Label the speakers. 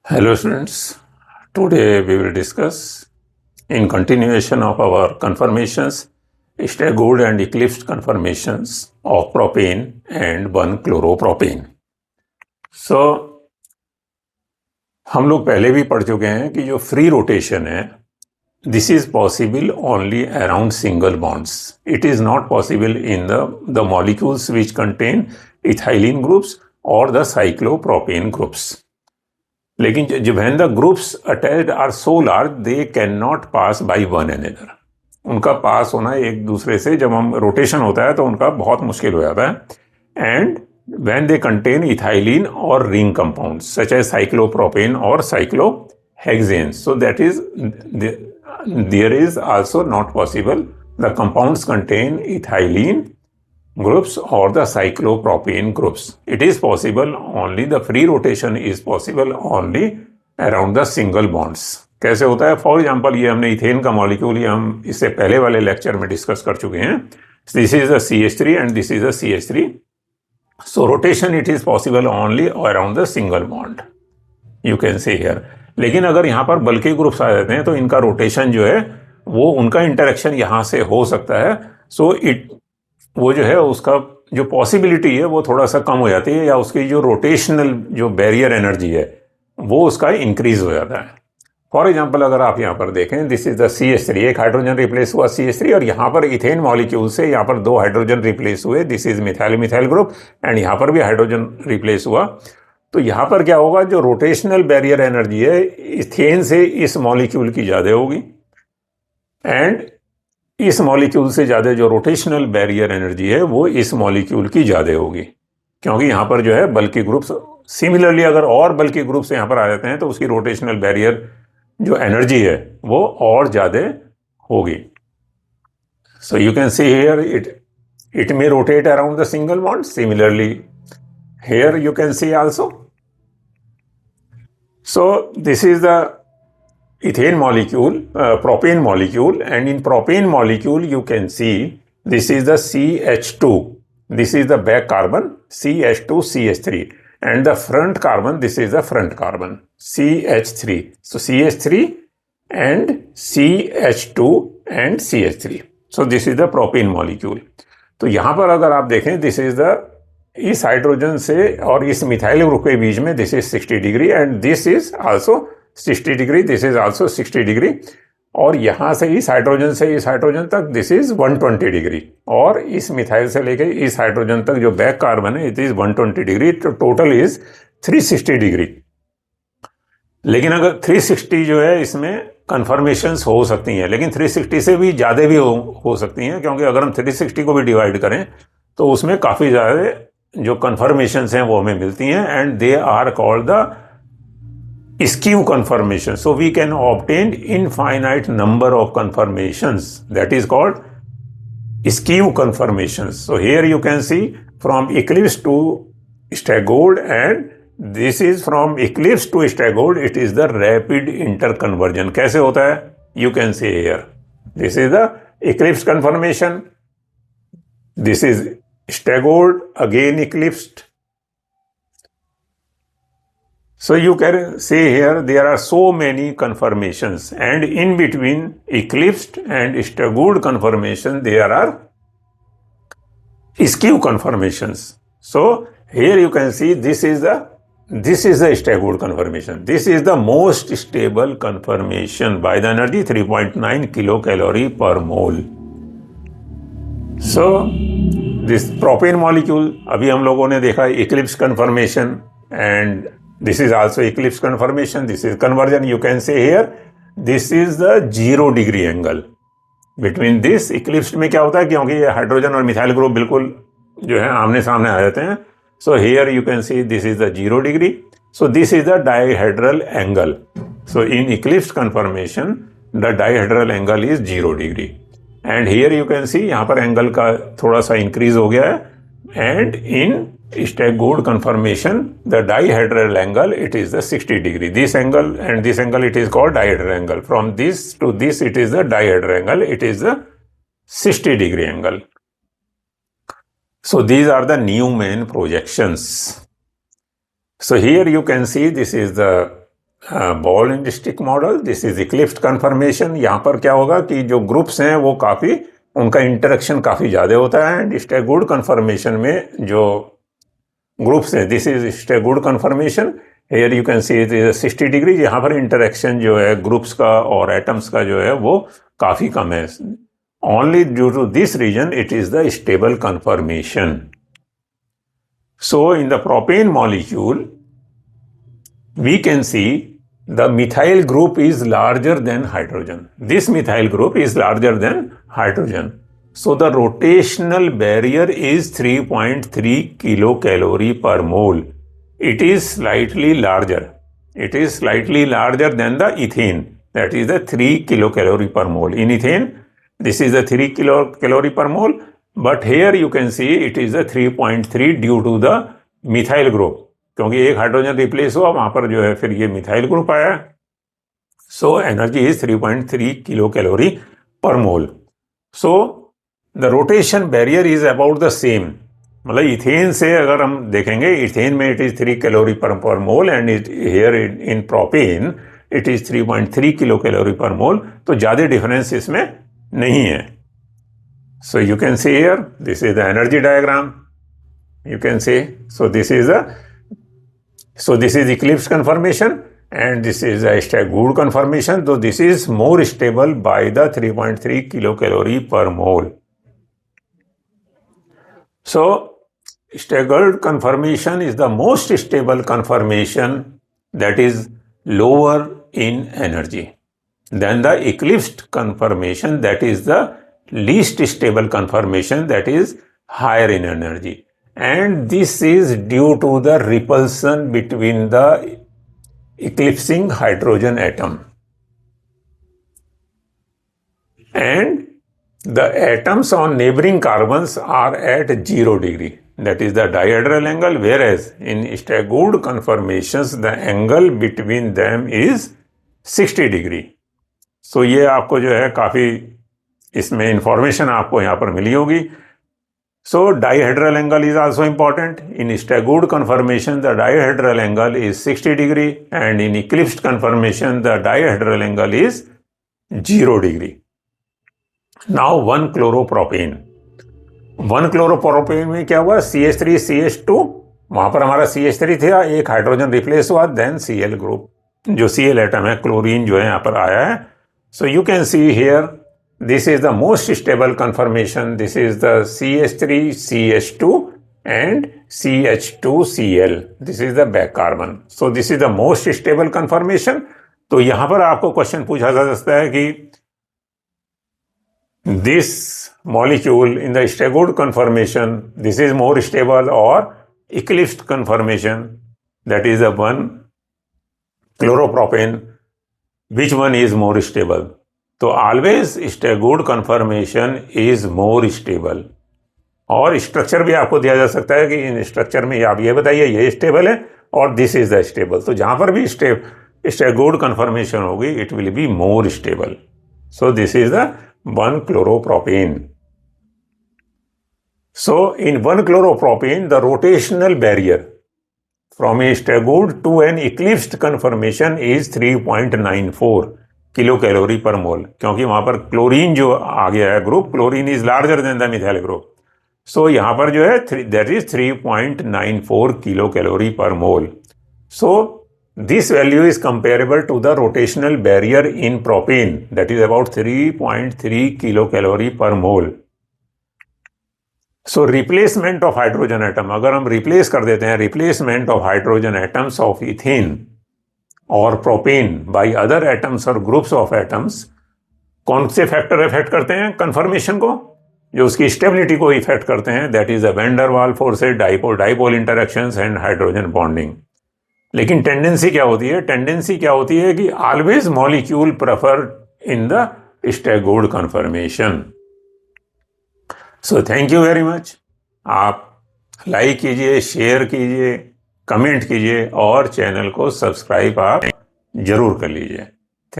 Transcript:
Speaker 1: Hello students, today we will discuss in continuation of our conformations, staggered and eclipsed conformations of propane and 1-chloropropane. So हम लोग पहले भी पढ़ चुके हैं कि जो फ्री रोटेशन है this is possible only around single bonds. It is not possible in the molecules which contain ethylene groups or the cyclopropane groups. लेकिन जब when the groups attached are so large they cannot pass by one another. उनका पास होना एक दूसरे से जब हम rotation होता है तो उनका बहुत मुश्किल हो जाता है. And when they contain ethylene or ring compounds such as cyclopropane or cyclohexanes, so that is there is also not possible the compounds contain ethylene groups or the cyclopropane groups. It is possible only, the free rotation is possible only around the single bonds. कैसे होता है? For example ये हमने ethane का molecule ये हम इससे पहले वाले लेक्चर में डिस्कस कर चुके हैं. This is a CH3 and this is a CH3. So rotation it is possible only around the single bond, you can say here. लेकिन अगर यहाँ पर बल्कि ग्रुप्स आ जाते हैं तो इनका रोटेशन जो है वो उनका इंटरेक्शन यहाँ से हो सकता है. सो वो जो है उसका जो पॉसिबिलिटी है वो थोड़ा सा कम हो जाती है, या उसकी जो रोटेशनल जो बैरियर एनर्जी है वो उसका इंक्रीज हो जाता है. फॉर एग्जांपल अगर आप यहाँ पर देखें, दिस इज द CH3, एक हाइड्रोजन रिप्लेस हुआ CH3 और यहाँ पर इथेन मॉलिक्यूल से यहाँ पर 2 हाइड्रोजन रिप्लेस हुए, this is methyl methyl group, and यहाँ पर भी हाइड्रोजन रिप्लेस हुआ. तो यहाँ पर क्या होगा, जो रोटेशनल बैरियर एनर्जी है इथेन से इस मॉलिक्यूल की ज़्यादा होगी, एंड इस मॉलिक्यूल से ज़्यादा जो रोटेशनल बैरियर एनर्जी है वो इस मॉलिक्यूल की ज़्यादा होगी, क्योंकि यहाँ पर जो है बल्कि ग्रुप्स. सिमिलरली अगर और बल्कि ग्रुप्स यहाँ पर आ जाते हैं तो उसकी रोटेशनल बैरियर जो एनर्जी है वो और ज़्यादा होगी. So you can see here it may rotate around the single bond. Similarly here you can C also. So this is the ethane molecule, propane molecule, and in propane molecule you can see this is the CH2, this is the back carbon CH2 CH3, and the front carbon, this is the front carbon CH3. So CH3 and CH2 and CH3. So this is the propane molecule. तो यहाँ पर अगर आप देखें this is the, इस hydrogen से और इस मिथाइल ग्रुप के बीच में this is 60 degree and this is also 60 degree, this is also 60 degree, और यहाँ से इस हाइड्रोजन से इस हाइड्रोजन तक दिस इज 120 डिग्री, और इस मिथाइल से लेकर इस हाइड्रोजन तक जो बैक कार्बन है इट इज 120 डिग्री. तो टोटल इज 360 डिग्री. लेकिन अगर 360 जो है इसमें कन्फर्मेशंस हो सकती हैं, लेकिन 360 से भी ज़्यादा भी हो सकती हैं, क्योंकि अगर हम 360 को भी डिवाइड करें तो उसमें काफ़ी ज़्यादा जो कन्फर्मेशंस हैं वो हमें मिलती हैं, and they are called the skew conformation. So we can obtain infinite number of conformations, that is called skew conformations. So here you can see from eclipse to staggered, and this is from eclipse to staggered, it is the rapid interconversion. कैसे होता है? You can see here, this is the eclipse conformation, this is staggered, again eclipsed. So you can see here there are so many conformations, and in between eclipsed and staggered conformation there are skew conformations. So here you can see this is the staggered conformation. This is the most stable conformation by the energy 3.9 kilocalorie per mole. So this propane molecule अभी हम लोगों ने देखा eclipse conformation, and this is also eclipse conformation, this is conversion. You can say here this is the 0 degree angle between this. eclipsed में क्या होता है, क्योंकि ये हाइड्रोजन और मिथाइल ग्रुप बिल्कुल जो है आमने सामने आ जाते हैं. So here you can see this is the 0 degree. So this is the dihedral angle. So in eclipsed conformation the dihedral angle is 0 degree, and here you can see यहाँ पर angle का थोड़ा सा इंक्रीज हो गया है, and in staggered conformation the dihedral angle it is the 60 degree. This angle and this angle it is called dihedral angle. From this to this it is the dihedral angle, it is the 60 degree angle. So these are the Newman projections. So here you can see this is the ball and stick model, this is eclipsed conformation. यहाँ पर क्या होगा कि जो groups हैं वो काफ़ी, उनका इंटरेक्शन काफ़ी ज़्यादा होता है। एंड स्टेगुड कन्फर्मेशन में जो ग्रुप्स हैं, this is staggered conformation. Here you can see it is 60 degree. यहाँ पर इंटरेक्शन जो है ग्रुप्स का और एटम्स का जो है वो काफ़ी कम है। Only due to this reason it is the stable conformation. So in the propane molecule, we can see the methyl group is larger than hydrogen. This methyl group is larger than hydrogen. So the rotational barrier is 3.3 kilocalorie per mole. It is slightly larger. It is slightly larger than the ethane. That is the 3 kilocalorie per mole. In ethane, this is the 3 kilocalorie per mole. But here you can see it is a 3.3 due to the methyl group, क्योंकि एक hydrogen replace हुआ वहां पर जो है फिर ये methyl group आया। So energy is 3.3 kilo calorie per mole. So the rotation barrier is about the same. मतलब इथेन से अगर हम देखेंगे, इथेन में it is 3 calorie per mole and here in propane it is 3.3 kilo calorie per मोल। तो ज्यादा difference इसमें नहीं है। So you can see here, this is the energy diagram. You can see, so this is eclipse conformation and this is a Stagg-Wood conformation. So this is more stable by the 3.3 kilocalorie per mole. So Stagg-Wood conformation is the most stable conformation that is lower in energy than the eclipsed conformation, that is the least stable conformation, that is higher in energy. And this is due to the repulsion between the eclipsing hydrogen atom and the atoms on neighboring carbons are at 0 degree, that is the dihedral angle, whereas in Stagg-Wood conformations the angle between them is 60 degree. So ये आपको जो है काफी इसमें information आपको यहां पर मिली होगी। So dihedral angle is also important. In staggered conformation the dihedral angle is 60 degree and in eclipsed conformation the dihedral angle is 0 degree. Now one chloropropane. One chloropropane में क्या हुआ, CH3CH2, वहां पर हमारा CH3 था, एक हाइड्रोजन रिप्लेस हुआ, देन Cl ग्रुप, जो Cl एटम है, क्लोरीन जो है यहां पर आया है। So you can see here, this is the most stable conformation. This is the CH3CH2 and CH2Cl. This is the back carbon. So this is the most stable conformation. तो यहां पर आपको क्वेश्चन पूछा जा सकता है कि this molecule in the Stagg-Wood conformation, this is more stable or eclipsed conformation, that is the 1-chloropropane, which one is more stable? तो always staggered conformation is more stable. और स्ट्रक्चर भी आपको दिया जा सकता है कि इन स्ट्रक्चर में आप ये बताइए ये स्टेबल है और दिस इज द स्टेबल। तो जहां पर भी स्टैगर्ड कन्फर्मेशन होगी it will be more stable. So this is the 1-chloropropane. So in 1-chloropropane the rotational barrier from a Stagg-Wood to an eclipsed conformation is 3.94 kilo calorie per मोल, क्योंकि वहां पर chlorine जो आ गया है group, chlorine is larger than the methyl group. So यहां पर जो है that is 3.94 kilo calorie per mole. So this value is comparable to the rotational barrier in propane, that is about 3.3 kilo calorie per mole. So replacement of hydrogen atom, अगर हम replace कर देते हैं, replacement of hydrogen atoms of ethane और propane by other atoms और groups of atoms, कौन से factor effect करते हैं कन्फर्मेशन को, जो उसकी स्टेबिलिटी को इफेक्ट करते हैं, that is the van der Waals forces, dipole interactions and hydrogen bonding. लेकिन टेंडेंसी क्या होती है, टेंडेंसी क्या होती है कि always molecule prefer in the staggered conformation. So thank you very much. आप लाइक कीजिए, शेयर कीजिए, कमेंट कीजिए और चैनल को सब्सक्राइब आप जरूर कर लीजिए।